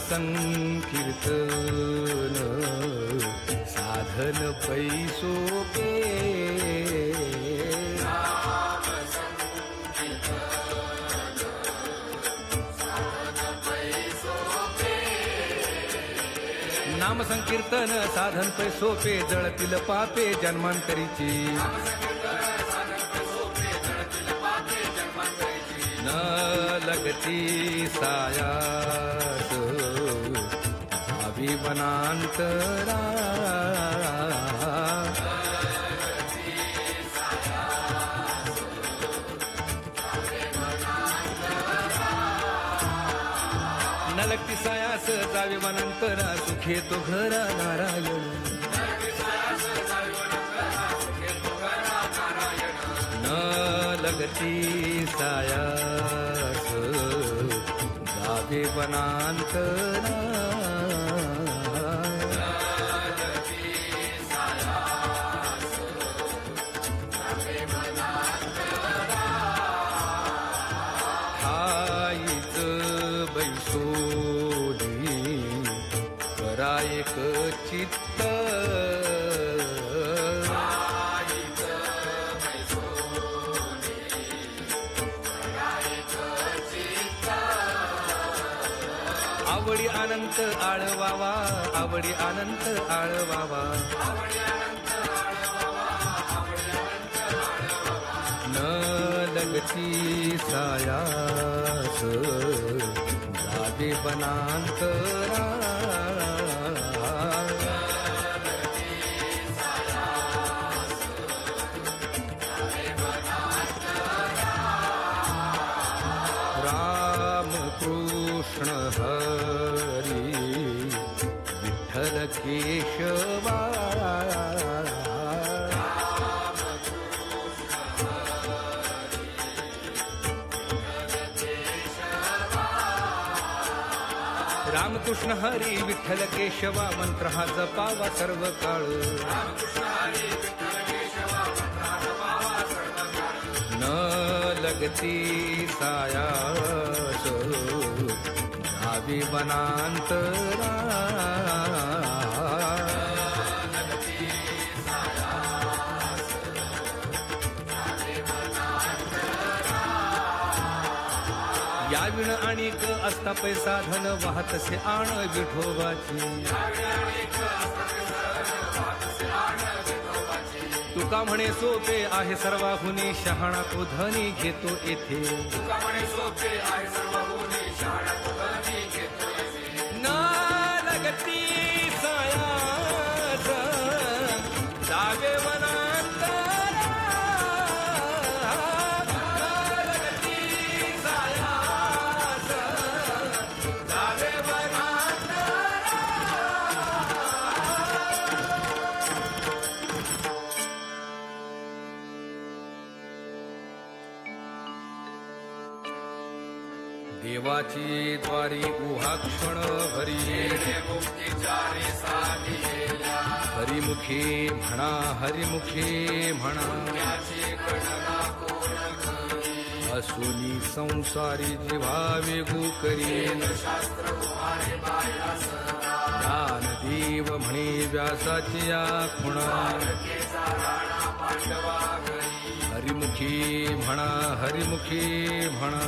संकीर्तन साधन पैसोपे नाम संकीर्तन साधन पैसोपे जळतील पापे जन्मांतरीची न लगती सायास अभिमनांतरा न लगती सायास जावे वनांतरा सुखे तो घरा नारायण न लगती सायास जावे वनांतरा हाईच बैसोली करा एक चित्त आवडी अनंत आळवावा आवडी अनंत आळवावा न लगती सायास जावे वनांतरा राम कृष्ण हरी विठ्ठल केशवा रामकृष्ण हरी विठ्ठल केशवा मंत्र हा जपावा सर्व काळ न लगती सायास जावे वनांतरा या विण आणिक असता पैसा धन वाहतसे आण विठोबाची तुका म्हणे सोपे आहे सर्वाहुनी शहाणा तो धनी घेतो येथे न लगती सायास जावे वनांतरा न लगती सायास जावे वनांतरा देवाची द्वारी उहाक्षण हरी हरिमुखे म्हणा हरिमुखे म्हणा असुनी संसारी जिव्हावे गोकरी ज्ञानदेव म्हणे व्यासाची या खुणा हरिमुखी म्हणा हरिमुखी म्हणा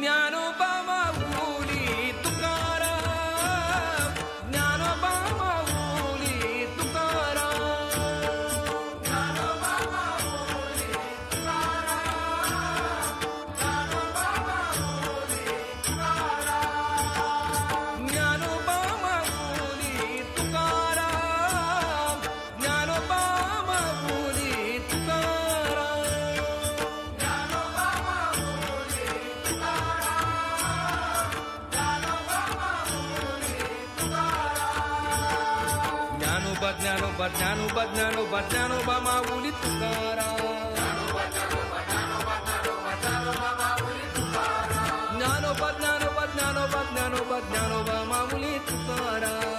ज्ञानोबा माऊली तुकाराम ज्ञानोबा माऊली तुकाराम ज्ञानोबा माऊली तुकाराम ज्ञानोबा माऊली तुकाराम ज्ञानोबा माऊली तुकाराम ज्ञानोबा माऊली तुकाराम ज्ञानोबा माऊली ज्ञानोबा ज्ञानोबा ज्ञानोबा ज्ञानोबा ज्ञानोबा माऊली तुकाराम ज्ञानोबा ज्ञानोबा ज्ञानोबा ज्ञानोबा माऊली तुकाराम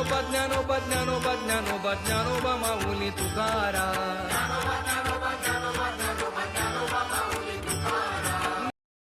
ज्ञानोबा ज्ञानोबा ज्ञानोबा ज्ञानोबा ज्ञानोबा माऊली तुकाराम.